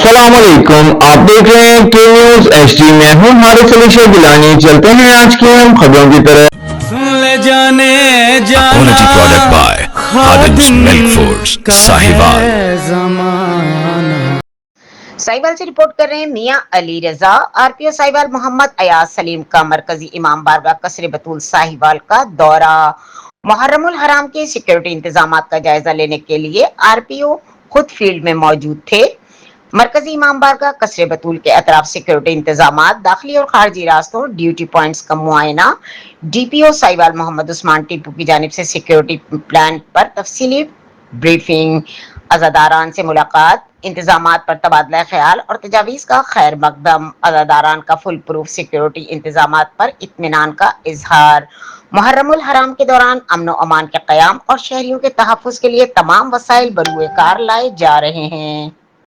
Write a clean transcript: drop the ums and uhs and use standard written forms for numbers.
अस्सलाम वालेकुम। आप देख रहे हैं के न्यूज एचडी में हूँ हारिस अली शेख गिलानी। चलते हैं आज की हम खबरों की तरफ। सुन ले जाने जाना Quality product by Khadim's Milk Foods, का साहिवाल। है ज़माना। साहिवाल से रिपोर्ट कर रहे हैं मियां अली रजा। आरपीओ साहिवाल मोहम्मद अयाज सलीम का मरकजी इमाम बारगाह कसरे बतूल साहिवाल का दौरा। मुहर्रमुल हराम के सिक्योरिटी इंतजाम का जायजा लेने के लिए आरपीओ खुद फील्ड में मौजूद थे। मरकजी इमाम बारगाह कसरे बतूल के अतराफ सिक्योरिटी इंतजाम, दाखिली और खारजी रास्तों, ड्यूटी पॉइंट्स का मुआयना। डीपीओ साहिवाल मोहम्मद उस्मान टीपू की जानिब से सिक्योरिटी प्लान पर तफसीली ब्रीफिंग, अज़ादारान से मुलाकात, इंतजामात पर तबादला ख्याल और तजावीज़ का खैर मकदम, अज़ादारान का फुल प्रूफ सिक्योरिटी इंतजामात पर इत्मीनान का इजहार। मुहर्रमुल हराम के दौरान अमन व अमान के क़याम और शहरियों के तहफ़्फ़ुज़ के लिए तमाम वसाइल बरूए कार लाए जा रहे हैं।